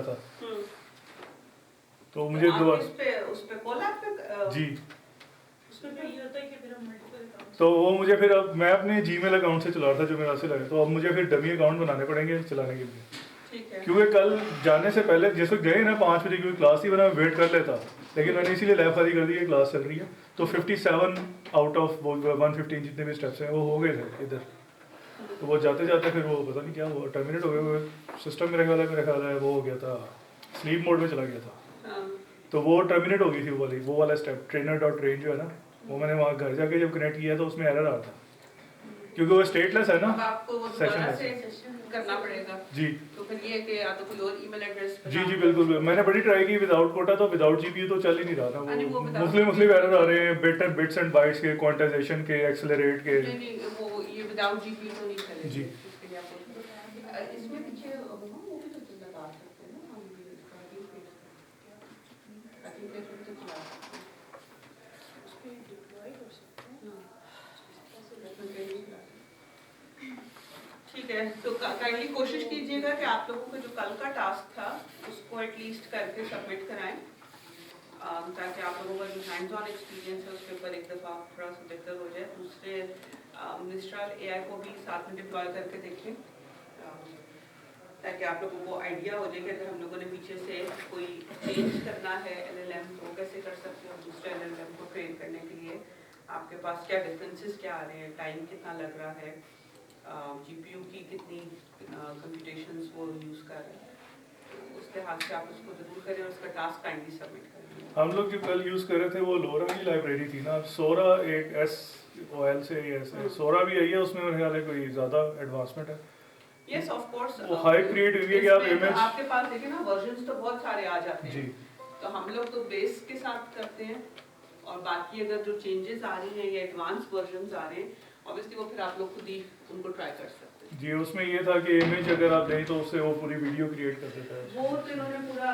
था। तो मुझे दो उस पे कोलैब पे जी उसमें ये होता है कि फिर हम मल्टीपल अकाउंट्स तो वो मुझे फिर अब मैं अपने जीमेल अकाउंट से चला रहा था जो मेरा से लगे, तो अब मुझे फिर डमी अकाउंट बनाने पड़ेंगे चलाने के लिए। ठीक है। क्योंकि कल जाने से पहले जिस वक्त गए ना 5 बजे की क्लास ही बना वेट कर लेता, लेकिन मैंने इसीलिए लैब खाली कर दी कि क्लास चल रही है। तो 57 आउट ऑफ 115 जितने भी स्टेप्स हैं वो हो गए थे इधर। तो वो जाते जाते फिर वो पता नहीं क्या हुआ टर्मिनेट हो गया, वो सिस्टम मेरे ख्याल है वो हो गया था, स्लीप मोड में चला गया था। तो वो टर्मिनेट हो गई थी वो वाला स्टेप trainer.train जो है ना, वो मैंने वहाँ घर जाके जब कनेक्ट किया तो उसमें एरर आ था क्योंकि वो स्टेटलेस है ना। अब आपको वो दोबारा से करना पड़ेगा जी तो फिर ये कि या तो कोई और ईमेल एड्रेस जी बिल्कुल मैंने बड़ी ट्राई की विदाउट कोटा, तो विदाउट जीपीयू तो चल ही नहीं रहा था। वो मुस्लिम एरर आ रहे हैं बिट्स एंड बाइट्स के, क्वांटाइजेशन के, एक्सेलरेट के। नहीं वो ये विदाउट जीपीयू तो नहीं चलेगा जी इसमें पीछे वो भी तो लगा सकते हैं ना हम भी तो चला उसपे डिप्लॉय कर सकते हैं। ठीक है तो काइंडली कोशिश कीजिएगा कि आप लोगों को जो कल का टास्क था उसको एटलीस्ट करके सबमिट कराएं, ताकि आप लोगों का जो हैंड्स ऑन एक्सपीरियंस है उसके ऊपर एक दफ़ा थोड़ा सा बेहतर हो जाए। दूसरे मिनिस्ट्रल एआई को भी साथ में डिप्लॉय करके देखें, ताकि आप लोगों को आइडिया हो जाए कि अगर हम लोगों ने पीछे से कोई चेंज करना है एलएलएम तो कैसे कर सकते हैं, दूसरे एलएलएम को ट्रेन करने के लिए आपके पास क्या डिफरेंसेस क्या आ रहे हैं, टाइम कितना लग रहा है, जीपीयू की कितनी कंप्यूटेशंस वो यूज़ कर रहे हैं। तो उस लिहाज से आप उसको जरूर करें और उसका टास्क काइंडली सबमिट करें। हम लोग जो कल यूज़ कर रहे थे वो लोरा की लाइब्रेरी थी ना, सोरा एक SOL से ऐसे सोरा भी आई है, उसमें मेरे ख्याल है कोई ज़्यादा एडवांसमेंट है। यस ऑफ कोर्स वो हाई क्रिएट हुई है कि आप इमेज आपके पास देखिए ना वर्जन्स तो बहुत सारे आ जाते हैं जी। तो हम लोग तो बेस के साथ करते हैं और बाकी अगर जो चेंजेस आ रही हैं या एडवांस वर्जन्स आ रहे हैं ऑब्वियसली वो फिर आप लोग खुद ही उनको ट्राई कर सकते हैं। जी उसमें ये था कि इमेज अगर आप दें तो उससे वो पूरी वीडियो क्रिएट कर देता है। वो तो इन्होंने पूरा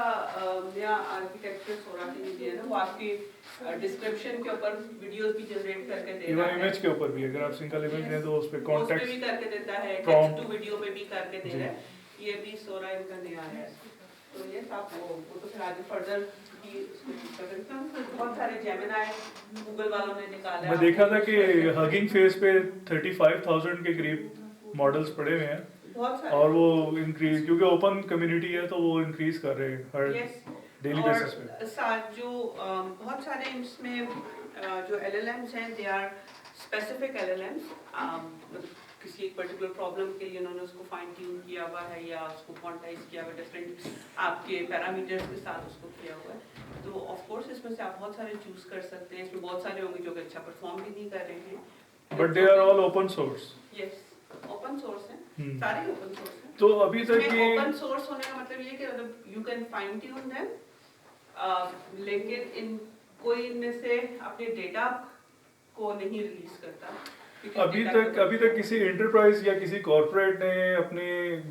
नया आर्किटेक्चर सोरा के लिए दिया है ना, वो आपकी डिस्क्रिप्शन के ऊपर वीडियोस भी जनरेट करके दे रहा है, इमेज के ऊपर भी अगर आप सिंगल इमेज दें तो उस पे कॉन्टेक्स्ट भी करके देता है, टेक्स्ट टू वीडियो में भी करके दे रहा है, ये भी सोरा इनका नया है। तो ये आप वो तो फिर आगे फर्दर की बहुत सारे जेमिनी गूगल वालों ने निकाला है। मैं देखा था कि हगिंग फेस पे 35,000 के करीब मॉडल्स पड़े हुए हैं और वो इंक्रीज क्योंकि ओपन कम्युनिटी है तो वो इंक्रीज कर रहे हैं हर डेली बेसिस पे। साथ जो बहुत सारे इसमें जो LLMs हैं दे आर स्पेसिफिक LLMs, किसी एक पर्टिकुलर प्रॉब्लम के लिए उन्होंने उसको फाइन ट्यून किया हुआ है या उसको क्वांटाइज किया हुआ है डिफरेंट आपके पैरामीटर्स के साथ उसको किया हुआ है। तो ऑफ कोर्स इसमें से आप बहुत सारे चूज कर सकते हैं, इसमें बहुत सारे होंगे जो कि अच्छा परफॉर्म भी नहीं कर रहे हैं but they are all open source. Yes open source हैं, सारे ओपन सोर्स हैं। तो अभी तक ये ओपन सोर्स होने का मतलब ये कि मतलब you can fine tune them, लेकिन इन कोई इनमें से अपने डेटा को नहीं रिलीज करता। अभी तक किसी एंटरप्राइज या किसी कॉर्पोरेट ने अपने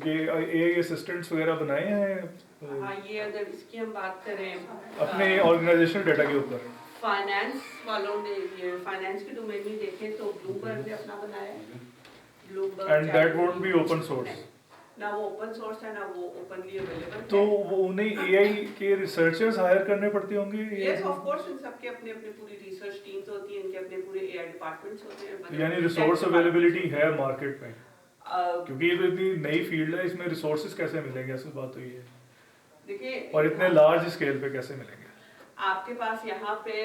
ये AI असिस्टेंट्स वगैरह बनाए हैं? हाँ ये अगर इसकी हम बात करें अपने ऑर्गेनाइजेशनल डेटा के ऊपर फाइनेंस वालों ने ये फाइनेंस के डोमेन में देखें तो ब्लूमबर्ग ने अपना बनाया है, Bloomberg and that won't be open source. ना वो ओपन सोर्स है ना वो ओपनली अवेलेबल। तो वो उन्हें AI के रिसर्चर्स हायर करने पड़ते होंगे? यस ऑफ कोर्स इन सबके अपने अपने पूरी रिसर्च टीम्स होती हैं, इनके अपने पूरे AI डिपार्टमेंट्स होते हैं। यानी रिसोर्स अवेलेबिलिटी है मार्केट में क्योंकि ये तो इतनी नई फील्ड है, इसमें रिसोर्सेज कैसे मिलेंगे? असल बात तो ये है देखिए और इतने लार्ज स्केल पे कैसे मिलेंगे? आपके पास यहाँ पे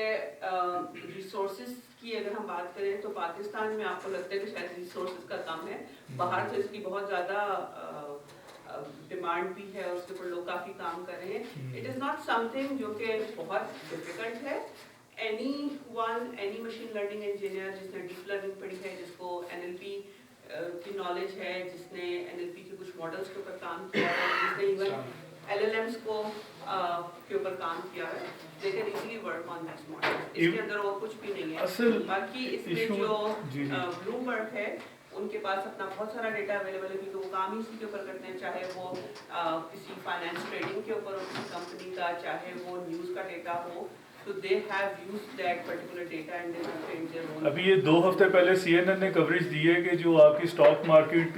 रिसोर्सेज की अगर हम बात करें तो पाकिस्तान में आपको लगता है कि शायद रिसोर्सेज का कम है, बाहर से इसकी बहुत ज़्यादा डिमांड भी है, उसके ऊपर लोग काफ़ी काम कर रहे हैं। इट इज़ नॉट समथिंग जो कि बहुत डिफिकल्ट है। एनी मशीन लर्निंग इंजीनियर जिसने डीप लर्निंग पढ़ी है, जिसको NLP की नॉलेज है, जिसने NLP के कुछ मॉडल्स के ऊपर काम किया है, जिसने इवन LLMs को के ऊपर काम किया है, they can easily work on these models। इसके अंदर और कुछ भी नहीं है। बाकी इसमें जो ब्लूमबर्ग है उनके पास अपना बहुत सारा डेटा अवेलेबल है क्योंकि वो काम ही इसी के ऊपर करते हैं, चाहे वो किसी फाइनेंस ट्रेडिंग के ऊपर हो किसी कंपनी का, चाहे वो न्यूज़ का डेटा हो, so they have used that particular data and they have trained their own. अभी ये 2 हफ्ते पहले CNN ने कवरेज दी है कि जो आपकी स्टॉक मार्केट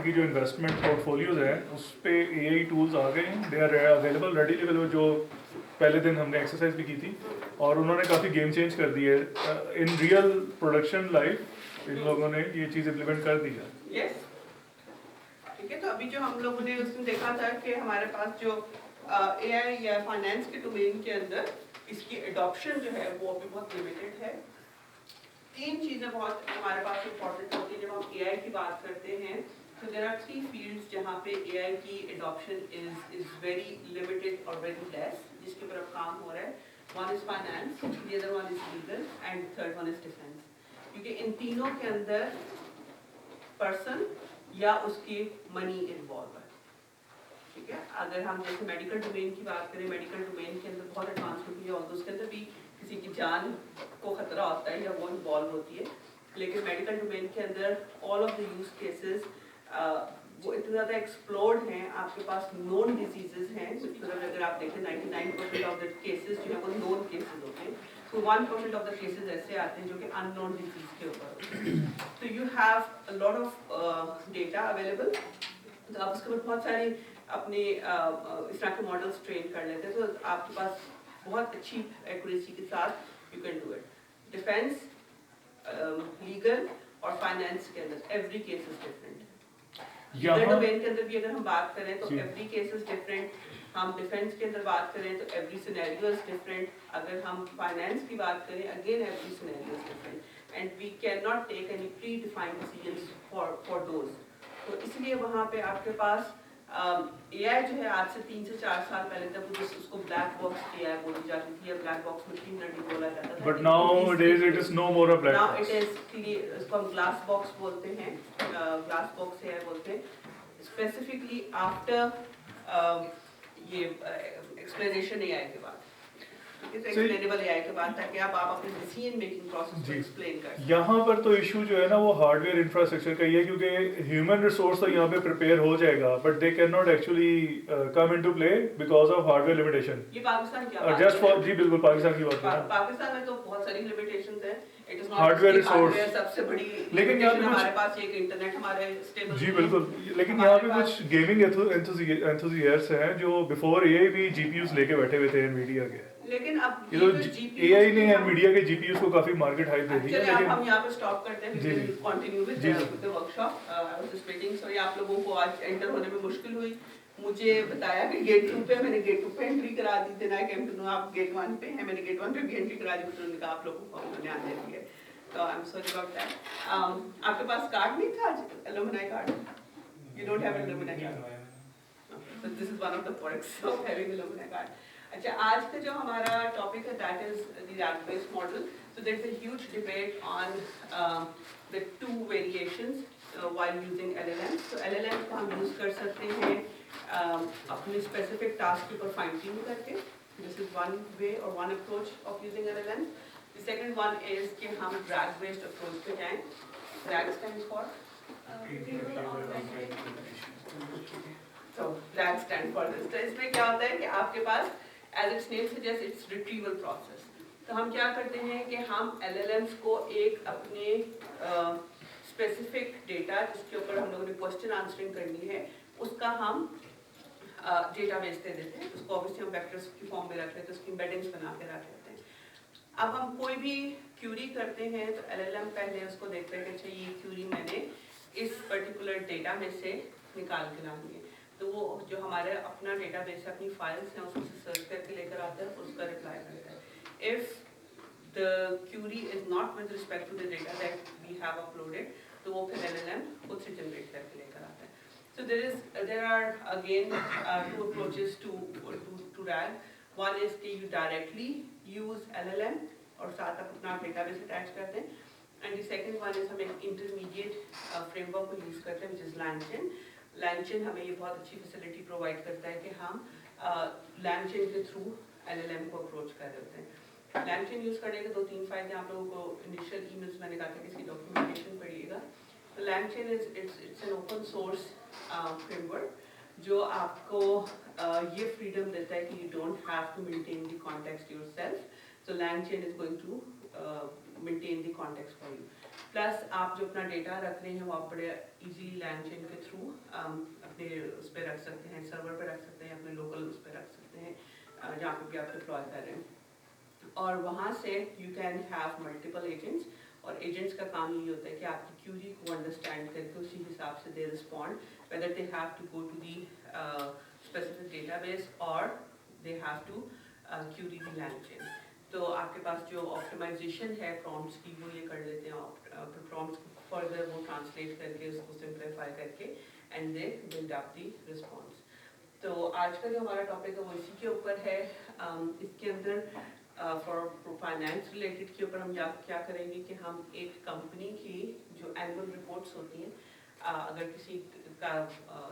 की जो इन्वेस्टमेंट पोर्टफोलियोज हैं उस पे AI टूल्स आ गए हैं, they are available ready available, जो पहले दिन हमने एक्सरसाइज भी की थी और उन्होंने काफ़ी गेम चेंज कर दी है इन रियल प्रोडक्शन लाइफ। इन लोगों ने ये चीज़ इम्प्लीमेंट कर दी है। Yes. ठीक है, तो अभी जो हम लोगों ने उसमें देखा था कि हमारे पास जो AI या फाइनेंस के डोमेन के अंदर इसकी एडॉप्शन जो है वो अभी बहुत लिमिटेड है। 3 चीज़ें बहुत हमारे पास इम्पोर्टेंट होती है जब हम AI की बात करते हैं। So there are 3 fields जहाँ पे AI की adoption is very limited or very less, जिसके ऊपर अब काम हो रहा है। One is finance, the other one is legal, and third one is defense. क्योंकि इन तीनों के अंदर person या उसकी money involved है, ठीक है। अगर हम जैसे मेडिकल डोमेन की बात करें, मेडिकल डोमेन के अंदर बहुत एडवांसमेंट हुई है और उसके अंदर भी किसी की जान को खतरा होता है या वो इन्वॉल्व होती है, लेकिन मेडिकल डोमेन के अंदर all of the use cases वो इतने ज़्यादा एक्सप्लोर्ड हैं, आपके पास नोन डिजीजेज हैं, मतलब अगर आप देखें 99% ऑफ द केसेस जो है वो नोन केसेस होते हैं, तो 1% ऑफ द केसेस ऐसे आते हैं जो कि अननोन डिजीज के ऊपर। तो you have a lot of data available, तो आप उसके ऊपर बहुत सारी अपने इस तरह के मॉडल्स ट्रेन कर लेते हैं, तो आपके पास बहुत अच्छी एक्यूरेसी के साथ you can do it. Defence, legal और फाइनेंस के अंदर every case is different. Legal domain के अंदर भी अगर हम बात करें तो एवरी केस इज डिफरेंट। हम डिफेंस के अंदर बात करें तो एवरी सिनेरियो इज डिफरेंट। अगर हम फाइनेंस की बात करें again every scenario is different and we can not take any predefined decisions for those. तो इसलिए वहाँ पे आपके पास AI जो है आज से 3 से 4 साल पहले तक वो उसको ब्लैक बॉक्स AI बोली जाती थी या ब्लैक बॉक्स मशीन लर्निंग बोला जाता था। But nowadays it is no more a black box. Now it is इसको हम ग्लास बॉक्स बोलते हैं, ग्लास बॉक्स AI बोलते हैं, स्पेसिफिकली आफ्टर ये एक्सप्लेनेशन AI के बाद, एक्सप्लेनेबल AI के बाद, ताकि आप अपने डिसीजन मेकिंग प्रोसेस को एक्सप्लेन कर सकें। यहाँ पर तो इशू जो है ना वो हार्डवेयर इंफ्रास्ट्रक्चर का ही है, क्योंकि ह्यूमन रिसोर्स तो यहाँ पे प्रिपेयर हो जाएगा but they can not actually come into play because of hardware limitation. ये पाकिस्तान की बात जस्ट फॉर जी बिल्कुल पाकिस्तान की बात है। पाकिस्तान में तो बहुत सारी लिमिटेशंस हैं। It is not hardware resource सबसे बड़ी, लेकिन यहाँ पे हमारे पास एक इंटरनेट हमारे स्टेबल जी बिल्कुल, लेकिन यहाँ पे कुछ गेमिंग एंथुसियास्ट्स हैं जो बिफोर AI भी GPUs लेके बैठे हुए थे एनवीडिया के। लेकिन अब ये तो AI ने एनवीडिया के GPUs को काफी मार्केट हाइप दे दी है। लेकिन हम यहाँ पे स्टॉप करते हैं, we will continue with the workshop. I was just waiting, sorry आप लोगों को आज एंटर होने में मुश्किल हुई। मुझे बताया कि गेट 2 पे, मैंने गेट 2 पे एंट्री करा दी थी, आई केम टू नो आप गेट 1 पे हैं, मैंने गेट 1 पे भी एंट्री करा दी, उन्होंने कहा आप लोगों को उन्होंने आने दी है, तो I am sorry about that. आपके पास कार्ड नहीं था आज, alumni card? You don't have alumni card? So this is one of the perks of having a alumni card. अच्छा, आज का जो हमारा टॉपिक है that is the RAG-based model. So there is a huge debate on the 2 variations while using LLMs. So LLMs को हम use कर सकते हैं अपने specific task के ऊपर fine tune करके. This is one way or one approach of using LLMs. The second one is कि हम RAG-based approach पे जाएं. RAG stands for So RAG stand for this. तो इसमें क्या होता है कि आपके पास as its name suggests it's retrieval process. तो हम क्या करते हैं कि हम LLMs को एक अपने specific data जिसके ऊपर हम लोगों ने question answering करनी है, उसका हम database दे देते हैं। उसको obviously हम vectors की form में रख लेते हैं, उसकी embeddings बना के रख लेते हैं। अब हम कोई भी query करते हैं तो LLM पहले उसको देखते हैं कि अच्छा ये query मैंने इस particular data में से निकाल के लानी है, तो वो जो हमारे अपना डेटाबेस है, अपनी फाइल्स हैं, उसको सर्च करके लेकर आता है, उसका रिप्लाई करता है। If the query is not with respect to the data that we have uploaded, तो वो फिर LLM खुद से जनरेट करके लेकर आता है। So there are again 2 approaches to RAG. One is कि यू डायरेक्टली यूज LLM और साथ आप अपना डेटाबेस अटैच करते हैं, and the second one is हम एक इंटरमीडिएट फ्रेमवर्क को यूज करते हैं, विच इज LangChain. LangChain हमें ये बहुत अच्छी फैसिलिटी प्रोवाइड करता है कि हम LangChain के थ्रू LLM को अप्रोच कर रहे होते हैं। LangChain यूज़ करने के 2-3 फायदे आप लोगों को इनिशियल ईमेल्स मैंने कहा था कि इसकी डॉक्यूमेंटेशन पढ़िएगा। तो LangChain it's an open source framework जो आपको ये फ्रीडम देता है कि you don't have to maintain the context yourself. So LangChain is going to maintain the context for you. Plus आप जो अपना डेटा रख रहे हैं वो आप बड़े इजीली LangChain के थ्रू अपने उस पर रख सकते हैं, सर्वर पे रख सकते हैं, अपने लोकल उस पर रख सकते हैं जहाँ पे भी आप डिप्लॉय कर रहे हैं। और वहाँ से you can have multiple agents, और एजेंट्स का काम यही होता है कि आपकी क्यूरी को अंडरस्टैंड करके उसी हिसाब से they respond, whether they have to go to the specific database और they have to query the LangChain। तो आपके पास जो ऑप्टिमाइजेशन है प्रॉम्प्ट्स की वो ये कर लेते हैं, प्रॉम्प्ट्स फर्दर वो ट्रांसलेट करके उसको सिंप्लीफाई करके and they build up the response. तो आज का जो हमारा टॉपिक है वो इसी के ऊपर है। इसके अंदर फॉर फाइनेंस रिलेटेड के ऊपर हम क्या करेंगे कि हम एक कंपनी की जो एनुअल रिपोर्ट्स होती हैं, अगर किसी का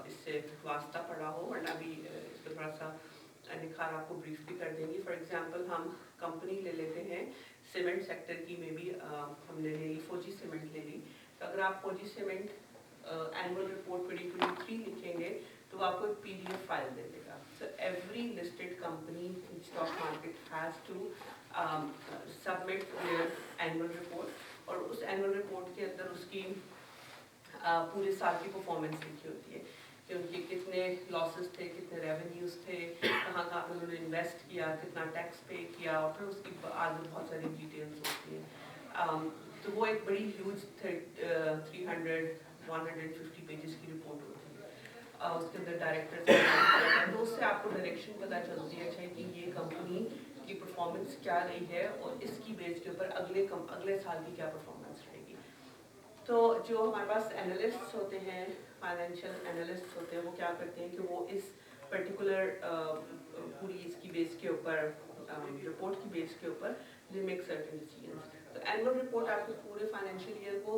इससे वास्ता पड़ा हो, वरना भी इसको थोड़ा सा निखार आपको ब्रीफ भी कर देंगे। फॉर एग्जांपल हम कंपनी ले लेते हैं सीमेंट सेक्टर की, में भी हमने ले ली फौजी सीमेंट ले ली। तो अगर आप फौजी सीमेंट एनुअल रिपोर्ट 2023 लिखेंगे तो वो आपको एक PDF फाइल दे देगा। So every listed company in stock market has to submit their annual report, और उस annual report के अंदर उसकी पूरे साल की परफॉर्मेंस लिखी होती है कि उनके कितने लॉसेस थे, कितने रेवेन्यूज थे, कहाँ कहाँ पे उन्होंने इन्वेस्ट किया, कितना टैक्स पे किया, और फिर उसकी आगे बहुत सारी डिटेल्स होती हैं। तो वो एक बड़ी ह्यूज 300-150 पेजेस की रिपोर्ट होती है। उसके अंदर डायरेक्टर तो उससे आपको डायरेक्शन पता चलती है अच्छा कि ये कंपनी की परफॉर्मेंस क्या रही है और इसकी बेस के ऊपर अगले साल की क्या परफॉर्मेंस रहेगी। तो जो हमारे पास एनालिस्ट्स होते हैं, फाइनेंशियल एनालिस्ट्स होते हैं, वो क्या करते हैं कि वो इस पर्टिकुलर पूरी इसकी बेस के ऊपर, रिपोर्ट की बेस के ऊपर दे मेक सर्टेन डिसीजंस। तो एनुअल रिपोर्ट आपके पूरे फाइनेंशियल ईयर को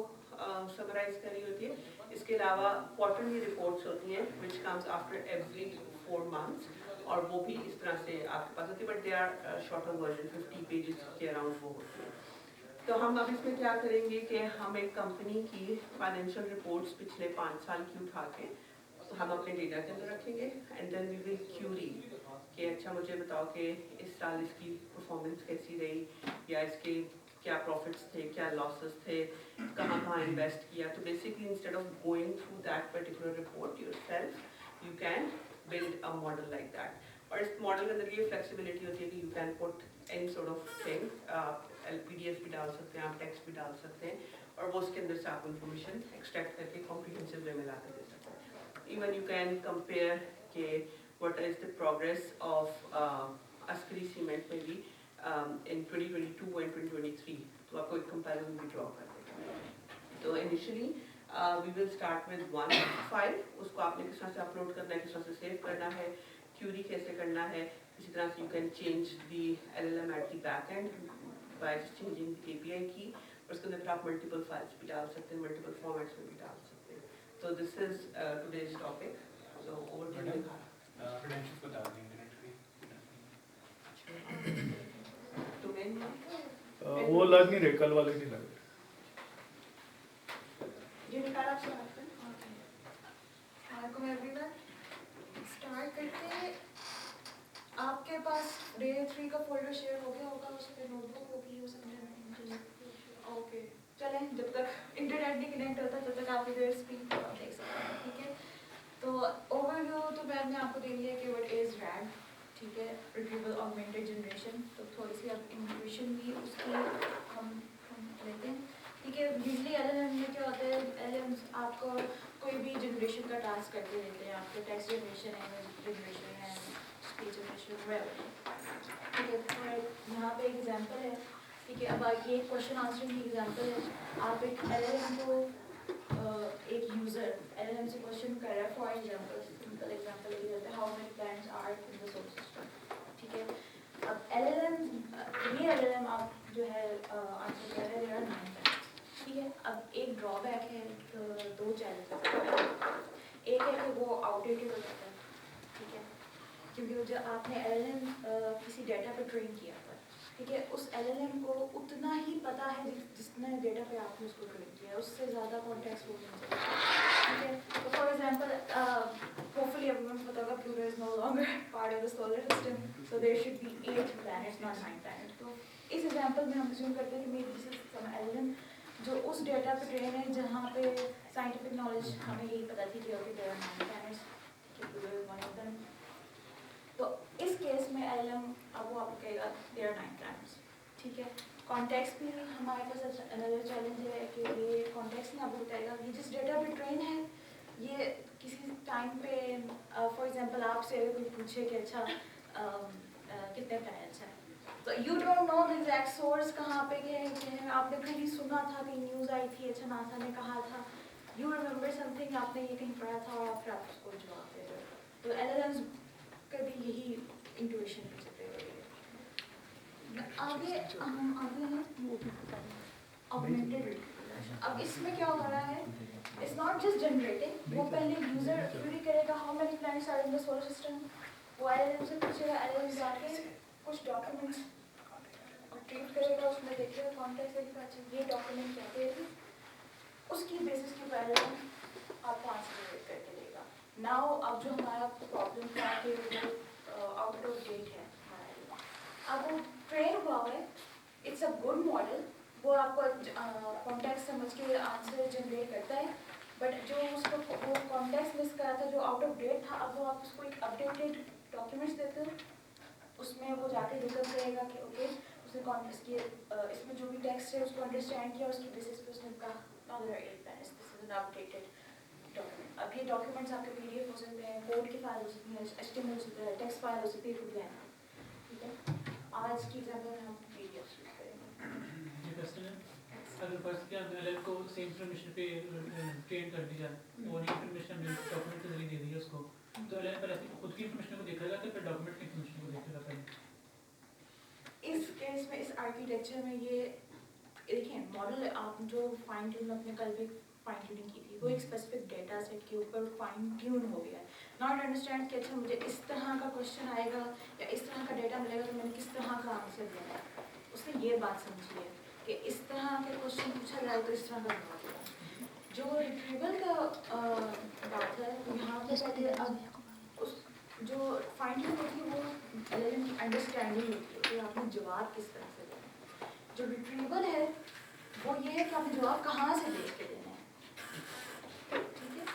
समराइज करी होती है। इसके अलावा क्वार्टरली रिपोर्ट्स होती हैं which comes after every 4 months, और वो भी इस तरह से आपके पास होती है, but they are shorter version, 50 pages के अराउंड वो होती है। तो हम अब इसमें क्या करेंगे कि हम एक कंपनी की फाइनेंशियल रिपोर्ट्स पिछले 5 साल की उठा के हम अपने डेटा के अंदर रखेंगे, and then we will query कि अच्छा मुझे बताओ कि इस साल इसकी परफॉर्मेंस कैसी रही, या इसके क्या प्रॉफिट्स थे, क्या लॉसेस थे, कहाँ कहाँ इन्वेस्ट किया। तो basically instead of going through that particular report yourself, you can build a model like that. और इस मॉडल के अंदर ये फ्लेक्सिबिलिटी होती है कि you can put any sort of thing, आप PDF भी डाल सकते हैं, आप टेक्स्ट भी डाल सकते हैं, और वो उसके अंदर से आप इंफॉर्मेशन एक्सट्रैक्ट करके कॉम्प्रिहेंसिव वे में ला कर दे सकते हैं। इवन यू कैन कंपेयर के what is the progress of Askari Cement maybe in 2022 and 2023, तो आपको एक comparison भी draw कर देगा। तो initially we will start with one file, उसको आपने किस तरह से अपलोड करना है, किस तरह से सेव करना है, क्यूरी कैसे करना है, इसी तरह से you can change the LLM at the back end by just changing the API key, और उसके अंदर आप multiple files भी डाल सकते हैं, multiple formats में भी डाल सकते हैं। तो this is today's topic, so over to you। credentials बता दें इंटरनेट डोमेन वो लग नहीं रहे, कल वाले नहीं लग रहे। ये निकाल आप स्टार्ट करें। Welcome everyone. स्टार्ट करते हैं। आपके पास डे 3 का फोल्डर शेयर हो गया होगा, उस पर नोटबुक होगी, वो समझे? ओके, चलें, जब तक इंटरनेट नहीं कनेक्ट होता तब तक आप इधर स्क्रीन पर देख सकते हैं, ठीक है। तो ओवरव्यू तो मैंने आपको दे दिया कि व्हाट इज RAG, ठीक है, रिट्रीवल ऑगमेंटेड जनरेशन। तो थोड़ी सी अब इंट्रोडक्शन भी उसकी हम लेते हैं, ठीक है। यूजली LLM में क्या होता है, LLMs आपको कोई भी जनरेशन का टास्क करके देते हैं, आपको टेक्स्ट जनरेशन है, जनरेशन है, स्पीच जनरेशन, ठीक है। तो यहाँ पे एग्जांपल है, ठीक है। अब ये क्वेश्चन आंसरिंग की एग्जांपल है। आप एक LLM को एक यूजर LLM से क्वेश्चन कर रहा है, फॉर एग्जांपल सिंपल एग्जांपल ये होता है how many plants are in the solar system, ठीक है। अब ये LLM आप जो है आंसर कर रहे हैं, देयर आर 9 प्लांट्स, ठीक है। अब एक ड्रॉबैक है, 2 चैलेंज है। एक है कि वो आउटडेटेड हो जाता है, ठीक है, क्योंकि जब आपने LLM किसी डाटा पर ट्रेन किया था, ठीक है, उस LLM को उतना ही पता है जितना डेटा पे आपने उसको ट्रेन किया है, उससे ज़्यादा कॉन्टेक्स्ट हो नहीं सकता, ठीक है, तो फॉर एग्जांपल hopefully everyone को पता होगा Pluto is no longer part of the solar system, so there should be 8 planets, not 9 planets. तो इस एग्जांपल में हम assume करते हैं कि maybe this is some LLM जो उस डेटा पे ट्रेन है जहाँ पे साइंटिफिक नॉलेज हमें यही पता थी कि ओके देयर आर 9 planets, कि Pluto is one of them. तो इस केस में LLM अब वो आपको कहेगा देयर आर 9 planets, ठीक है. कॉन्टेक्स्ट भी हमारे पास अनदर चैलेंज है कि ये कॉन्टेक्स्ट में आपको बताएगा कि जिस डेटा पे ट्रेन है ये किसी टाइम पे फॉर एग्जांपल आपसे अगर कोई पूछे कि अच्छा कितने प्लैनेट्स हैं, तो you don't know the exact source कहाँ पे है, आपने कहीं सुना था कि न्यूज़ आई थी, अच्छा नासा ने कहा था, यू रिमेंबर समथिंग, आपने ये कहीं पढ़ा था और फिर आप उसको जवाब दे रहे हो. तो एलएलएम्स का भी यही इंट्यूशन पे है. आगे हम आगे हैं ऑगमेंटेड रिकग्निशन. अब इसमें क्या हो रहा है, इट्स नॉट जस्ट जनरेटिंग, वो पहले यूजर क्वेरी करेगा how many planets are in the solar system, वो एलएलएम से पूछेगा, एलएलएम जाके कुछ डॉक्यूमेंट्स ट्रीट करेगा, उसमें देखिएगा कॉन्टेक्स्ट लिखा चाहिए ये डॉक्यूमेंट कहते हैं, उसकी बेसिस के ऊपर एलएलएम आपको आंसर करके देगा. नाउ अब जो हमारा प्रॉब्लम था कि वो आउट ऑफ डेट है, अब वो ट्रेन हुआ है, इट्स अ गुड मॉडल, वो आपको कॉन्टेक्स्ट समझ के आंसर जनरेट करता है, बट जो उसको वो कॉन्टेक्स्ट मिस करा था जो आउट ऑफ डेट था, अब वो आप उसको एक अपडेटेड डॉक्यूमेंट्स देते हो, उसमें वो जाके लुकअप करेगा कि ओके उसने कॉन्टेक्स्ट की इसमें जो भी टेक्स्ट है उसको अंडरस्टैंड किया, उसकी बेसिस पे उसने कहा there are 8 planets, this is an updated document. अब ये डॉक्यूमेंट्स आपके पीडीएफ हो सकते हैं, कोड की फाइल हो सकती है, एचटीएमएल हो सकता है, टेक्स्ट फाइल हो सकती है, ठीक है. आज की एग्जांपल में हम पीडीएफ यूज करेंगे. ये क्वेश्चन है, अगर फर्स्ट क्या एलएल को सेम इन्फॉर्मेशन पे ट्रेन कर दी जाए और ये इन्फॉर्मेशन हमने डॉक्यूमेंट के जरिए दे दी है उसको, तो एलएल पहले खुद की इन्फॉर्मेशन को देखेगा कि फिर डॉक्यूमेंट की इन्फॉर्मेशन को देखेगा पहले. इस केस में इस आर्किटेक्चर में ये देखिए मॉडल आप जो फाइन ट्यून अपने कल भी फाइन ट्यूनिंग की थी, वो एक स्पेसिफिक डेटा सेट के ऊपर फाइन ट्यून हो गया है. नॉट अंडरस्टैंड कि अच्छा मुझे इस तरह का क्वेश्चन आएगा या इस तरह का डेटा मिलेगा तो मैंने किस तरह का आंसर देना है. उसने ये बात समझी है कि इस तरह के क्वेश्चन पूछा जाए तो इस तरह का जवाब देना. जो रिट्रीवल का बात है यहाँ पे पहले अब उस जो फाइन ट्यून होती है वो एलएलएम की अंडरस्टैंडिंग होती है कि आपने जवाब किस तरह से देना है. जो रिट्रीवल है वो ये है कि आपने जवाब कहाँ से देख के देना है. ठीक है,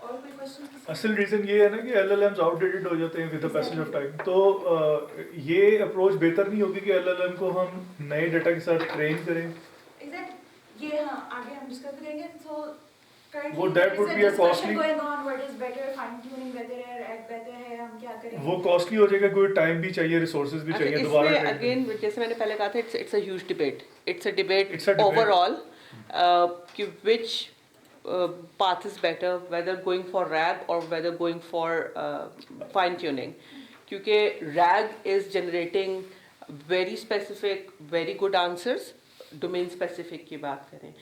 और कोई क्वेश्चन? असल रीज़न ये है ना कि एलएलएम्स आउटडेटेड हो जाते हैं with the passage of time. तो ये अप्रोच बेहतर नहीं होगी कि एलएलएम को हम नए डेटा के साथ ट्रेन करें. एग्जैक्ट ये हाँ आगे हम डिस्कस करेंगे. सो वो that would be a costly going on, what is better, fine tuning better है, RAG better है, हम क्या करेंगे. वो कॉस्टली हो जाएगा, कोई टाइम भी चाहिए, रिसोर्सेज भी चाहिए दोबारा. इसमें अगेन जैसे मैंने पहले कहा था it's a huge debate. It's a debate debate. Overall कि which path is better, whether going for RAG or whether going for fine tuning. क्योंकि RAG is generating very specific, very good answers. Domain specific की बात करें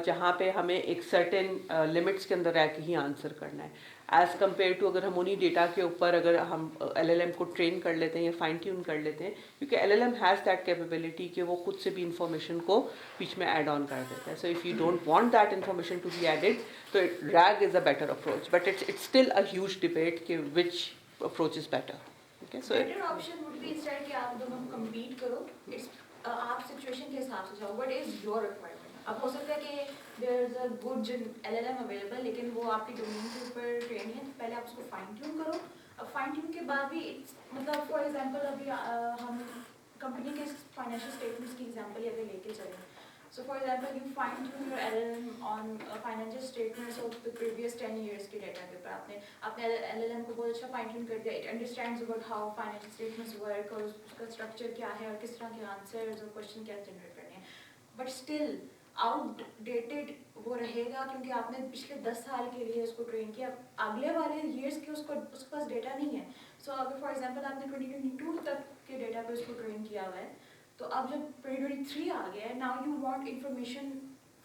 जहाँ पे हमें एक certain limits के अंदर रह के ही आंसर करना है, एज़ कम्पेयर टू अगर हम उन्हीं डेटा के ऊपर अगर हम एलएलएम को ट्रेन कर लेते हैं या फाइन ट्यून कर लेते हैं, क्योंकि एलएलएम हैज़ दैट कैपेबिलिटी कि वो खुद से भी इंफॉर्मेशन को बीच में ऐड ऑन कर देता है. So if you don't want that information to be added तो RAG is a better approach, but it's still a huge debate कि which approach is better. Okay, so better option would be instead कि आप दोनों compete करो. It's आप situation के हिसाब से जाओ, व्हाट इज योर रिक्वायरमेंट. अब हो सकता है कि there is a good LLM available लेकिन वो आपकी डोमेन के ऊपर ट्रेन है, पहले आप उसको फाइन ट्यून करो. अब फाइन ट्यून के बाद भी मतलब फॉर एग्जांपल अभी हम कंपनी के फाइनेंशियल स्टेटमेंट्स की एग्जांपल अगर लेके चलें, so for example you fine tune your LLM on financial statements of the previous 10 years के डेटा के ऊपर आपने एलएलएम को बहुत अच्छा फाइन ट्यून कर दिया. It understands about how financial statements work और उसका स्ट्रक्चर क्या है और किस तरह के आंसर्स और क्वेश्चन क्या जनरेट करने हैं, बट स्टिल आउटडेटेड वो रहेगा क्योंकि आपने पिछले 10 साल के लिए उसको ट्रेन किया. अगले वाले ईयर्स के उसके पास डेटा नहीं है. सो अगर फॉर एग्जांपल आपने 2022 तक के डेटा पे उसको ट्रेन किया हुआ है, तो अब जब 2023 आ गया है, now you want information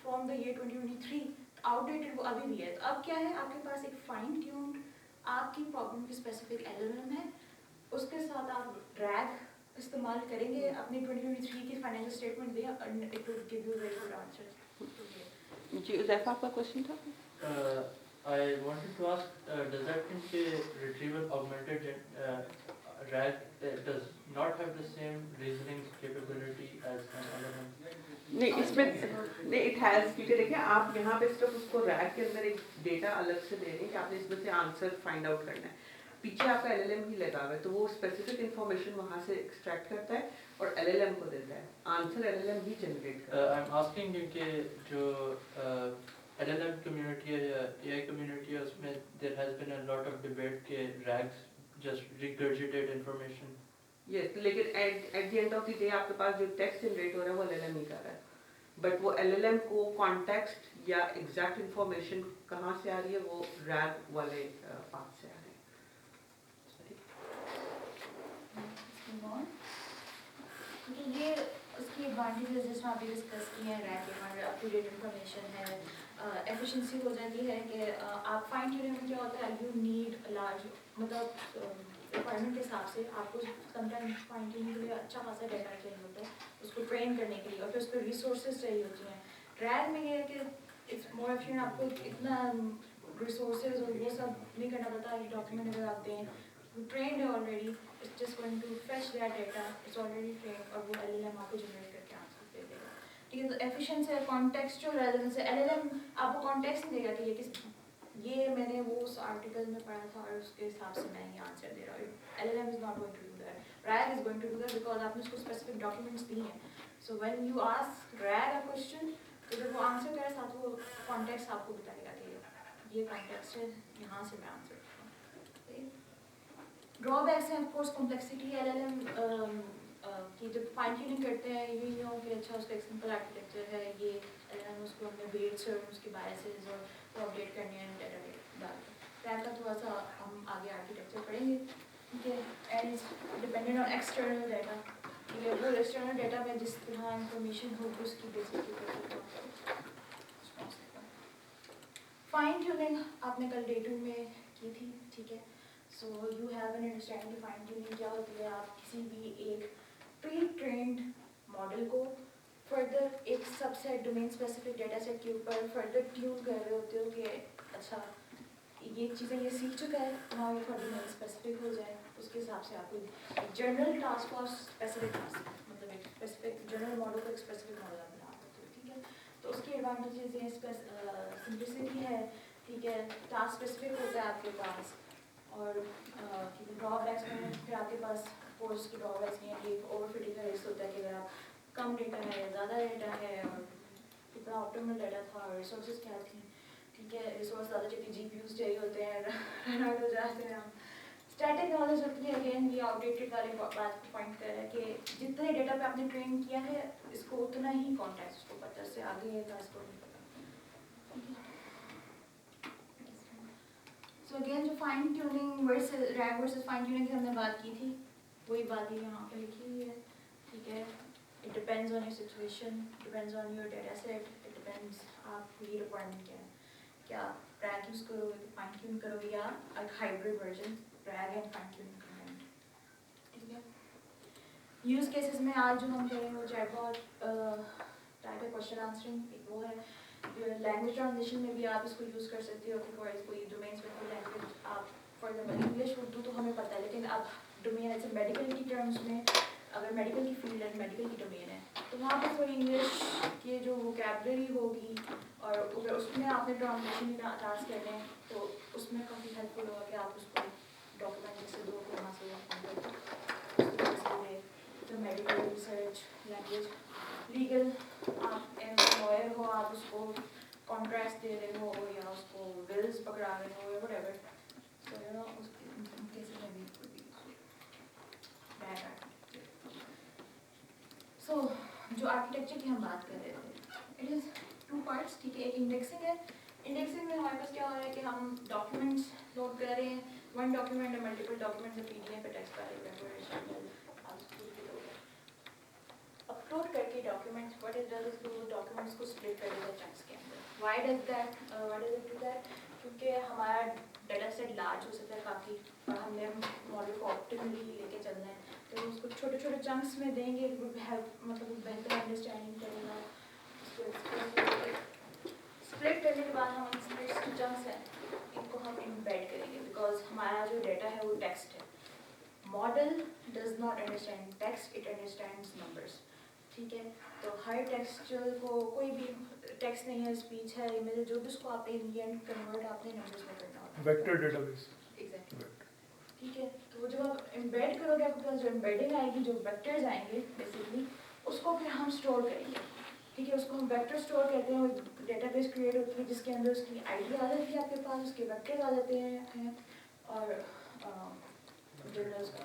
from the year 2023, outdated वो अभी भी है. तो अब क्या है, आपके पास एक फाइन ट्यून्ड आपकी प्रॉब्लम की स्पेसिफिक एलएलएम है, उसके साथ आप ड्रैग इस्तेमाल करेंगे, अपनी 2023 की फाइनेंशियल स्टेटमेंट दें और it will give you very good answer. Ji Huzaifa आपका क्वेश्चन था. I wanted to ask, does that mean that retrieval augmented RAG does not have the same reasoning capability as an LLM? नहीं इसमें नहीं it has, क्योंकि देखिए आप यहाँ पे सिर्फ उसको रैक के अंदर एक डेटा अलग से दे रहे हैं कि आपने इसमें से आंसर फाइंड आउट करना है, पीछे आपका LLM ही लगा हुआ है, तो वो स्पेसिफिक इन्फॉर्मेशन वहाँ से एक्सट्रैक्ट करता है और LLM को देता है, आंसर LLM ही जनरेट करता है। I'm asking you कि जो LLM community है या AI community है उसमें there has been a lot of debate कि RAGs just regurgitate information. Yes लेकिन at the end of the day आपके पास जो टेक्स्ट जनरेट हो रहा है वो LLM ही कर रहा है, बट वो LLM को कॉन्टेक्स्ट या एग्जैक्ट इन्फॉर्मेशन कहाँ से आ रही है वो रैग वाले पाथ से आ रही है। क्योंकि ये उसकी एडवांटेजेस जिसमें अभी डिस्कस किए हैं, रैक के हमारे अप टू डेट इन्फॉर्मेशन है, एफिशिएंसी हो जाती है कि आप फाइन ट्यूनिंग में क्या होता है, यू नीड लार्ज मतलब रिक्वायरमेंट के हिसाब से आपको समटाइम्स फाइन ट्यूनिंग के लिए अच्छा खासा डेटा चाहिए होता है उसको ट्रेन करने के लिए, और फिर उस पर रिसोर्सेज चाहिए होती हैं। रैग में ये है कि इट्स मोर एफिशिएंट, आपको इतना रिसोर्सेज और वो सब नहीं करना पड़ता। डॉक्यूमेंट अगर आप दें ट्रेंड है already, it's just going to fetch that data, it's already trained और वो LLM आपको जनरेट करके आंसर दे देगा। ठीक है, तो एफिशिएंट है कॉन्टेक्सचुअल रेजोनेंस से। LLM आपको कॉन्टेक्स्ट नहीं देगा कि ये किस, ये मैंने वो उस आर्टिकल में पढ़ा था और उसके हिसाब से मैं ये आंसर दे रहा हूँ। LLM is not going to do that, RAG is going to do that because आपने उसको स्पेसिफिक डॉक्यूमेंट्स दिए हैं। So when you ask RAG a question, तो जब वो आंसर करे साथ वो कॉन्टेक्स्ट आपको बताएगा कि ये कॉन्टेक्स्ट है, यहाँ से मैं आंसर करता हूँ। ड्रॉबैक्स हैं ऑफ कोर्स कॉम्प्लेक्सिटी। LLM कि जब फाइन ट्यूनिंग करते हैं ये नहीं हो कि अच्छा उसका एक सिंपल आर्किटेक्चर है, ये LLM उसको हमने वेट्स और उसके बायसेस और वो अपडेट करने हैं डेटा डालकर। रैग का थोड़ा सा हम आगे आर्किटेक्चर पढ़ेंगे, ठीक है, and is dependent on external data. ठीक है, वो एक्सटर्नल डाटा में जिस तरह इंफॉर्मेशन होगी उसकी बेसिस पे फाइन ट्यूनिंग आपने कल डे 2 में की थी, ठीक है। So you have an understanding fine tuning क्या होती है। आप किसी भी एक प्री ट्रेंड मॉडल को फर्दर एक subset domain specific data set के ऊपर फर्दर ट्यून कर रहे होते हो कि अच्छा ये चीज़ें ये सीख चुका है, नाउ ये थोड़ा डोमेन स्पेसिफिक हो जाए, उसके हिसाब से आपको एक जनरल टास्क और स्पेसिफिक टास्क मतलब एक स्पेसिफिक जनरल मॉडल को एक स्पेसिफिक मॉडल आप बना सकते हो, ठीक है। तो उसकी एडवांटेजेस ये सिंप्लिसिटी है, ठीक है, टास्क स्पेसिफिक होता है आपके पास, और ठीक है ड्रॉबैक्स में फिर आपके पास कोर्स की ड्रॉबैक्स नहीं है कि ओवरफिटिंग का रिस्क होता है कि अगर आप कम डेटा है या ज़्यादा डेटा है और कितना ऑप्टिमल डेटा था और रिसोर्सेज क्या थी, ठीक है, रिसोर्स ज़्यादा चाहिए, GPUs चाहिए होते हैं, रन आउट हो जाते हैं हम। स्टैटिक नॉलेज होती है, अगेन ये आउटडेटेड वाले बात को पॉइंट कर रहा है कि जितने डेटा पे आपने ट्रेन किया है इसको उतना ही कॉन्टेक्स्ट को पता, से आगे का इसको नहीं पता। सो अगेन जो fine tuning versus rag versus fine tuning की हमने बात की थी वही बात ही यहाँ पे लिखी हुई है, ठीक है। It depends on your situation, depends on your data set, it depends आपकी रिक्वायरमेंट क्या है, क्या रैग यूज़ करोगे, फाइन ट्यून करोगे या एक hybrid version rag and fine tuning combined, ठीक है। यूज़ केसेस में आज जो हम करेंगे वो चैटबॉट टाइप है, क्वेश्चन आंसरिंग, एक वो है। लैंग्वेज ट्रांजिशन में भी आप इसको यूज़ कर सकते हो कि फॉर कोई डोमेन स्पेसिफिक लैंग्वेज आप फॉर एग्जाम्पल इंग्लिश उर्दू तो हमें पता है, लेकिन अब डोमेन ऐसे मेडिकल की टर्म्स में अगर मेडिकल की फील्ड है, मेडिकल की डोमेन है, तो वहाँ पर थोड़ी इंग्लिश की जो वोकैबुलरी होगी और अगर उसमें आपने ट्रांसलेशन टास्क करने हैं तो उसमें काफ़ी हेल्पफुल होगा कि आप उसको डॉक्यूमेंट जैसे दो को वहाँ से तो मेडिकल रिसर्च लैंग्वेज, लीगल आप लॉयर हो, आप उसको कॉन्ट्रैक्ट दे रहे हो या उसको बिल्स पकड़ा रहे हो या व्हाटएवर, सो यू नो उसके केसेस में भी सो जो आर्किटेक्चर की हम बात कर रहे थे, इट इज़ 2 पार्ट्स, ठीक है। एक इंडेक्सिंग है, इंडेक्सिंग में हमारे पास क्या हो रहा है कि हम डॉक्यूमेंट्स लोड कर रहे हैं, वन डॉक्यूमेंट है, मल्टीपल डॉक्यूमेंट्स है, PDF है, टेक्स्ट फाइल है, अपलोड करके documents what it does is वो डॉक्यूमेंट्स को स्प्लिट कर देगा चंक्स के अंदर। Why does it do that? क्योंकि हमारा डेटा सेट लार्ज हो सकता है काफ़ी और हमने मॉडल को ऑप्टिमली लेके चलना है, तो उसको छोटे छोटे चंक्स में देंगे, हेल्प मतलब बेहतर अंडरस्टैंडिंग करेगा, उसको स्प्लिट करने के बाद हम इन स्प्लिट्स जो चंक्स हैं इनको हम एम्बेड करेंगे बिकॉज हमारा जो डेटा है वो टेक्स्ट है. Model does not understand text, it understands numbers. ठीक है, तो हर टेक्सचुअल को कोई भी टेक्स्ट नहीं है, स्पीच है, इमेज है, जो भी उसको आपने इन द एंड कन्वर्ट आपने नंबर्स में करना होता है. Vector database. एग्जैक्टली. ठीक है, तो जब आप एम्बेड करोगे आपके पास जो एम्बेडिंग आएगी, जो वेक्टर्स आएंगे बेसिकली, उसको फिर हम स्टोर करेंगे. ठीक है, उसको हम वेक्टर स्टोर कहते हैं. वो डेटाबेस क्रिएट होती है जिसके अंदर उसकी आईडी आ जाती है आपके पास, उसके वेक्टर्स आ जाते हैं और जनरल्स का.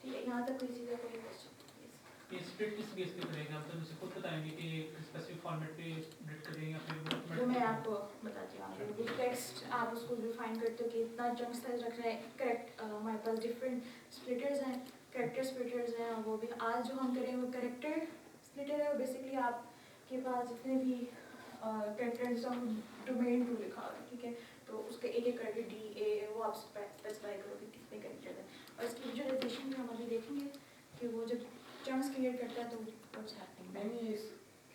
ठीक है, यहाँ तक कोई चीज़ है, कोई क्वेश्चन? ये स्प्लिट किस बेस पे करेगा? मतलब मुझे खुद बताएंगे कि स्पेसिफिक फॉर्मेट पे स्प्लिट करेंगे या फिर जो मैं आपको बताती हूँ. वो टेक्स्ट आप उसको डिफाइन करते हो कि इतना चंक साइज रख रहे हैं. करेक्ट, हमारे पास डिफरेंट स्प्लिटर्स हैं, कैरेक्टर स्प्लिटर्स हैं. वो भी आज जो हम करें वो कैरेक्टर स्प्लिटर है. बेसिकली आपके पास जितने भी कैरेक्टर्स हम डोमेन टू लिखा हुआ है. ठीक है, तो उसके एक एक करके डी ए वो आप स्पेसिफाई करोगे कितने कैरेक्टर हैं. और इसकी विजुअलाइजेशन में हम अभी देखेंगे कि वो जब चंक्स क्रिएट करता है तो व्हाट्स हैपनिंग. मैंने इस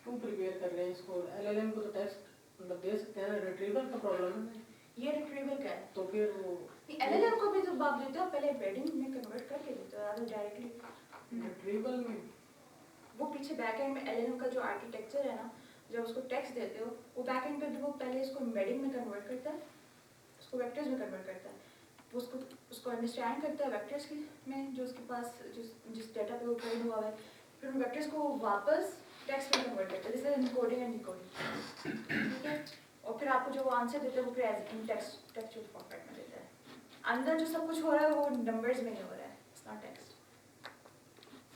क्यों प्रिपेयर कर रहे हैं इसको? एलएलएम को तो टेक्स्ट मतलब दे सकते हैं, रिट्रीवल का प्रॉब्लम है. ये रिट्रीवल का है. तो फिर वो एलएलएम को भी जब आप देते हो पहले एम्बेडिंग में कन्वर्ट करके देते हो rather डायरेक्टली. रिट्रीवल में वो पीछे बैकएंड में एलएलएम का जो आर्किटेक्चर है ना, जब उसको टेक्स्ट देते हो वो बैकएंड पे भी वो पहले इसको एम्बेडिंग में कन्वर्ट करता है, उसको वेक्टर्स में कन्वर्ट करता है. वो उसको अंडरस्टैंड करता है वेक्टर्स की में जो उसके पास जिस डेटा पे वो ट्रेन हुआ है. फिर उन वेक्टर्स को वापस टेक्स्ट में कन्वर्ट करता है. This is encoding and decoding. ठीक है, और फिर आपको जो वो आंसर देते हैं वो फिर एज इन टेक्स्चुअल फॉर्मेट में देता है. अंदर जो सब कुछ हो रहा है वो नंबर्स में नहीं हो रहा है, इट्स नॉट टेक्स्ट.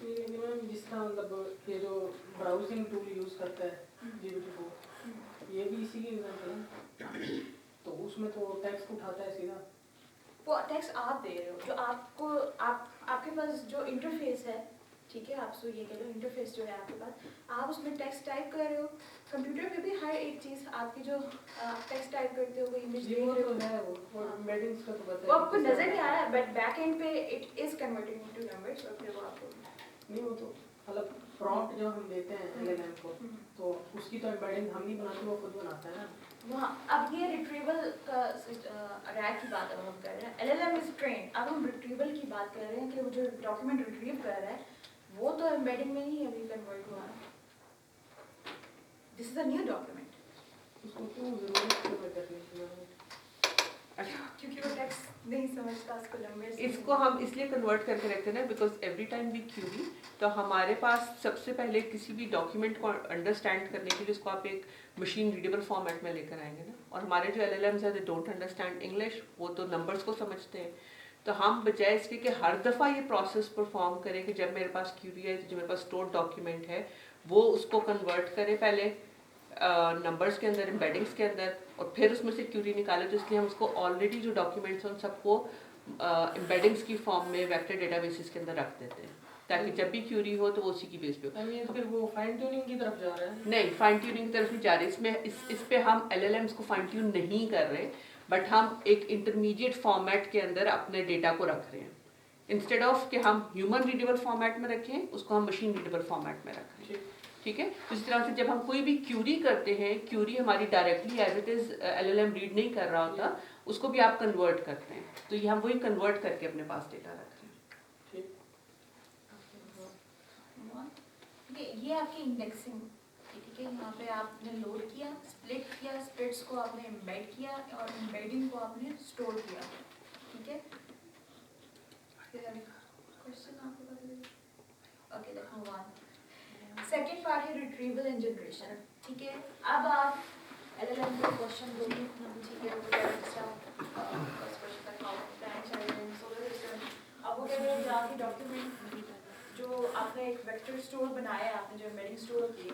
लेकिन मैम जिस तरह मतलब ये जो ब्राउजिंग टूल यूज़ करता है GPT-4, ये भी इसी की एग्जांपल है. तो उसमें तो टेक्स्ट उठाता है सीधा. वो टेक्स्ट आप दे रहे हो जो आपको आपके पास जो इंटरफेस है. ठीक है, आप सो ये कह लो इंटरफेस जो है आपके पास, आप उसमें टेक्स्ट टाइप कर रहे हो. कंप्यूटर पे भी हर एक चीज़ आपकी जो आप टेक्स्ट टाइप करते हो वो इमेज ये देख वो रहे हो, तो है वो एम्बेडिंग्स का तो पता है. वो आपको नजर नहीं आ रहा है बट बैक एंड पे it is converting into numbers और फिर वो आपको नहीं, वो तो मतलब प्रॉम्प्ट जो हम देते हैं एलएलएम को, तो उसकी तो एम्बेडिंग हम नहीं बनाते, वो खुद बनाता है ना. वहाँ. अब ये रिट्रीवल का रैक की बात अब हम कर रहे हैं. LLM is train. अब हम रिट्रीवल की बात कर रहे हैं कि वो जो डॉक्यूमेंट रिट्रीव कर रहा है वो तो एम्बेडिंग में ही अभी कन्वर्ट हुआ है. This is a new document. उसको क्यों जरूरत क्यों करनी चाहिए? क्योंकि वो टेक्स्ट नहीं समझता उसको नंबर्स. इसको हम इसलिए कन्वर्ट करके रखते हैं ना because every time we query तो हमारे पास सबसे पहले किसी भी डॉक्यूमेंट को अंडरस्टैंड करने के लिए इसको आप एक मशीन रीडेबल फॉर्मेट में लेकर आएंगे ना. और हमारे जो एलएलएम्स हैं दे डोंट अंडरस्टैंड इंग्लिश, वो तो नंबर्स को समझते हैं. तो हम बजाय इसके कि हर दफ़ा ये प्रोसेस परफॉर्म करें कि जब मेरे पास क्यूरी है तो जो मेरे पास स्टोर डॉक्यूमेंट है वो उसको कन्वर्ट करे पहले नंबर्स के अंदर, एम्बेडिंग्स के अंदर, और फिर उसमें से क्यूरी निकाले. तो इसलिए हम उसको ऑलरेडी जो डॉक्यूमेंट्स हैं उन सबको एम्बेडिंग्स की फॉर्म में वेक्टर डेटाबेसिस के अंदर रख देते हैं ताकि जब भी क्यूरी हो तो वो उसी की बेस पे हो. ये फिर वो फाइन ट्यूनिंग की तरफ जा रहा है. नहीं, फाइन ट्यूनिंग की तरफ नहीं जा रहे. इसमें इस पे हम एलएलएम्स को फाइन ट्यून नहीं कर रहे, बट हम एक इंटरमीडिएट फॉर्मेट के अंदर अपने डेटा को रख रहे हैं. इंस्टेड ऑफ कि हम ह्यूमन रीडेबल फॉर्मेट में रखें, उसको हम मशीन रीडेबल फॉर्मेट में रख रहे हैं. ठीक है, तो इस तरह से जब हम कोई भी क्यूरी करते हैं, क्यूरी हमारी directly as it is LLM read नहीं कर रहा होता, उसको भी आप कन्वर्ट करते हैं. तो ये हम वही कन्वर्ट करके अपने पास डेटा रख रहे हैं. ये आपकी इंडेक्सिंग. ठीक है, यहाँ पे आपने लोड किया, स्प्लिट किया, स्प्लिट्स को आपने एम्बेड किया और एम्बेडिंग को आपने स्टोर किया. ठीक है, क्वेश्चन आपके पास? Okay, let's move on. Second part है रिट्रीवल एंड जनरेशन. ठीक है, अब आप एलएलएम को क्वेश्चन दोगे. ठीक है, वो फर्स्ट क्वेश्चन का how plants are in solar system. अब वो कह रहे हैं कि आपकी डॉक्यूमेंट जो आपने एक वेक्टर स्टोर बनाया है, आपने जो एम्बेडिंग स्टोर की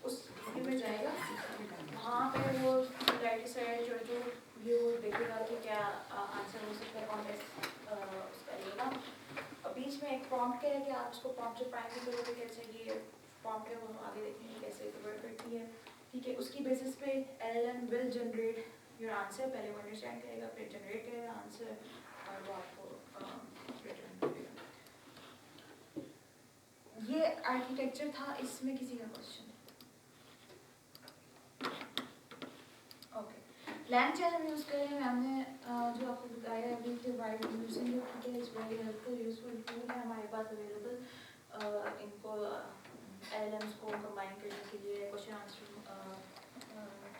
उस डीबी में जाएगा. वहाँ पे वो राइट साइड जो ये वो देखेगा कि क्या आंसर हो सकता है, कौन उसका लेगा. और बीच में एक प्रॉम्प्ट क्या है कि आप उसको प्रॉम्प्ट जो प्राइमरी करोगे कैसे ये प्रॉम्प्ट है वो हम आगे देखेंगे कैसे कन्वर्ट करती है. ठीक है, उसकी बेसिस पे LLM will generate your answer. पहले वो अंडरस्टैंड करेगा, फिर जनरेट करेगा आंसर और वो आपको रिटर्न करेगा. ये आर्किटेक्चर था. इसमें किसी का क्वेश्चन? लैंगचेन हम यूज़ कर रहे हैं मैम ने जो आपको बताया अभी थे वाइड यूजिंग जो ठीक है it's very helpful useful tool है हमारे पास अवेलेबल इनको एलएमएस को कंबाइन करने के लिए क्वेश्चन आंसर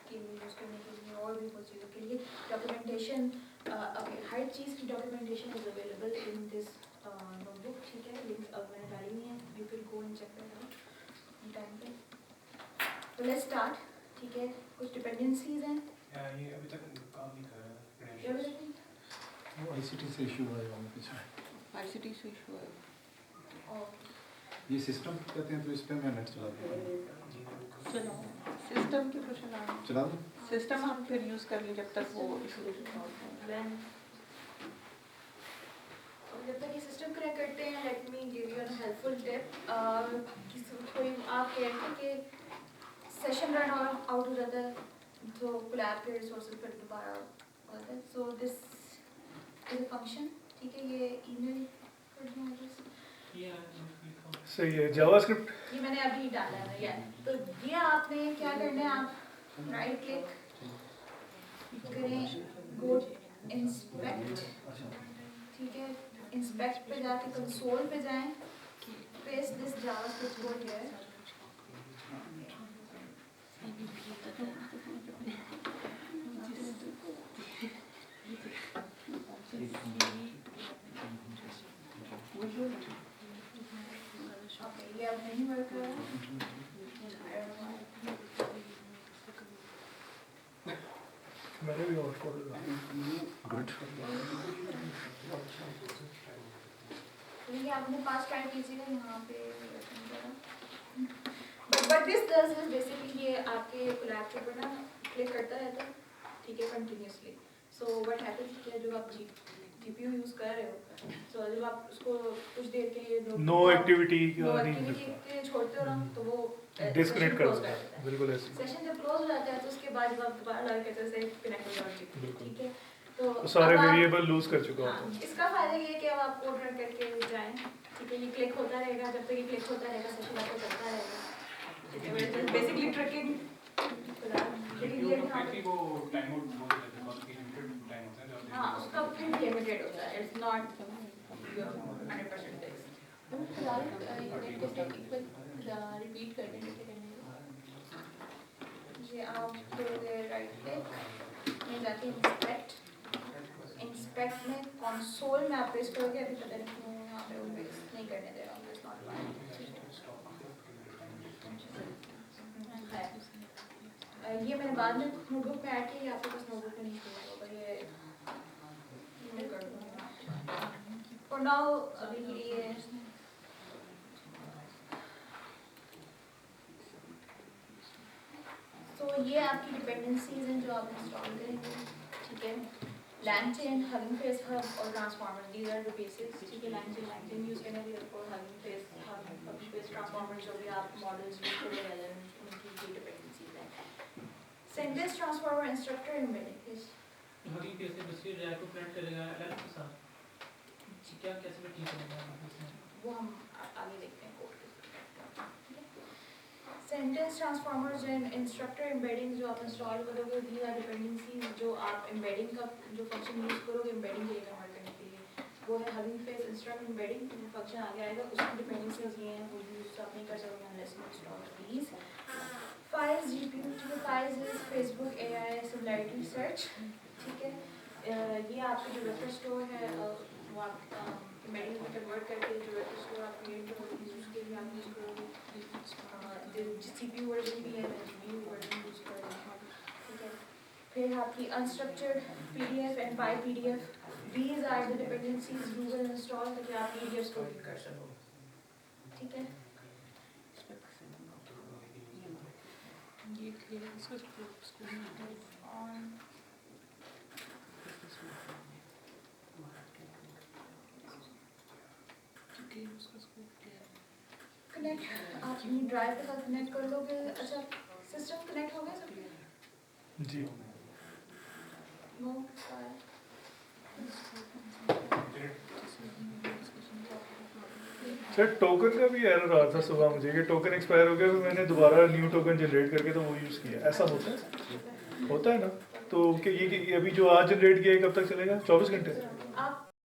के लिए यूज़ करने के लिए और भी कुछ चीज़ों के लिए डॉक्यूमेंटेशन हर चीज़ की documentation is available in this notebook ठीक है लिंक्स अब मैंने डाली हुई हैं you can go and check that out time पे तो लेट्स स्टार्ट ठीक है कुछ डिपेंडेंसीज हैं ये अभी तक काम नहीं कर रहा है everything वो आईसीटी से इशू है वहाँ पीछे आईसीटी से इशू है और ये सिस्टम कहते हैं तो इस पे मैं नेट चला दूँ चलो सिस्टम की तो चला दूँ सिस्टम हम फिर यूज कर लें जब तक वो when जब तक ये सिस्टम कनेक्ट करते हैं let me give you an helpful tip कोई आप कह रहे थे कि सेशन रन आउट हो जाता है तो कोलैब के रिसोर्सेज पर दोबारा होता है so this is a function ठीक है ये ईमेल कर दूँ एड्रेस सही है जावास्क्रिप्ट ये मैंने अभी डाला है या तो ये आपने क्या करना है आप राइट क्लिक करें गो इंस्पेक्ट ठीक है इंस्पेक्ट पे जाके कंसोल पे जाएं paste this JavaScript code here okay ये अब नहीं वर्क कर रहा मैंने भी हॉटस्पॉट गुड ये आपने पास टाइम कीजिएगा यहाँ पे but this does is basically ये आपके कोलैब पर ना क्लिक करता रहता है ठीक है कंटिन्यूअसली सो व्हाट हैपेंस कि जब आप जीपीयू यूज कर रहे हो तो जब आप उसको कुछ देर के लिए नो एक्टिविटी नो एक्टिविटी के लिए छोड़ते हो ना तो वो डिस्कनेक्ट कर close देता देता है बिल्कुल ऐसे सेशन जब क्लोज हो जाता है तो उसके बाद जब आप दोबारा लॉग करते से कनेक्ट हो जाओगे बिल्कुल। ठीक है तो सारे अब आप- वेरिएबल लूज कर चुका हाँ, होता इसका फायदा ये है कि अब आप कोड रन करके जाएं ठीक है ये क्लिक होता रहेगा जब तक ये क्लिक होता रहेगा सेशन आपको चलता रहेगा ठीक है बेसिकली ट्रैकिंग लेकिन ये यहाँ पे- वो टाइम आउट बोल देते हैं बहुत लिमिटेड टाइम होता है जब हाँ उसका फिर लिमिटेड होता है इट्स नॉट 100% फिक्स फिलहाल नेट को रिपीट कर देंगे ये आप करोगे राइट क्लिक में जाके इंस्पेक्ट में कंसोल में आप पेस्ट करोगे अभी पता नहीं क्यों यहाँ पे वो पेस्ट नहीं करने दे रहा हूँ इट्स नॉट ये मैंने बाद में नोटबुक में ऐड किया आपके पास नोटबुक में नहीं किया होगा ये मैं कर दूँगी फॉर नाउ अभी के लिए तो ये आपकी डिपेंडेंसीज हैं जो आप इंस्टॉल करेंगे ठीक है LangChain, Hugging Face Hub और Transformers these are the basics ठीक है LangChain यूज़ करने के लिए आपको Hugging Face Hub Hugging Face Transformers जो भी आप मॉडल्स यूज़ कर रहे हैं उनकी ये डिपेंडेंसीज हैं Sentence Transformer Instructor Embedding is हगी कैसे दूसरी रैक को प्रिंट करेगा अलग के साथ क्या कैसे ठीक करेगा इसमें वो हम आगे देखते हैं code sentence transformers and instructor embedding जो आप इंस्टॉल करोगे these are dependencies जो आप एम्बेडिंग का जो फंक्शन यूज़ करोगे एम्बेडिंग के लिए कन्वर्ट करने के लिए वो है हगिंग फेस इंस्ट्रक्ट एम्बेडिंग जो फंक्शन आगे आएगा उसकी डिपेंडेंसीज ये हैं वो यूज़ आप नहीं कर सकते unless you install these files GPU to files is Facebook AI similarity search ठीक है ये आपका जो वेक्टर स्टोर है वो आप एम्बेडिंग में कन्वर्ट करके जो वेक्टर स्टोर आप क्रिएट करोगे उसके लिए आप यूज़ करोगे CPU वर्जन भी है GPU वर्जन यूज कर रहे हैं ठीक है फिर आपकी unstructured PDF and PyPDF these are the dependencies you will install ताकि आप PDFs को read कर सको ठीक है ये क्लियर इसको और कनेक्ट आप अपनी ड्राइव के साथ कनेक्ट कर लोगे अच्छा सिस्टम कनेक्ट हो गया सबके जी नो सर टोकन का भी एरर आ रहा था सुबह मुझे कि टोकन एक्सपायर हो गया फिर मैंने दोबारा न्यू टोकन जनरेट करके तो वो यूज़ किया ऐसा होता है ना तो ये अभी जो आज जनरेट किया है कब तक चलेगा? 24 घंटे? आप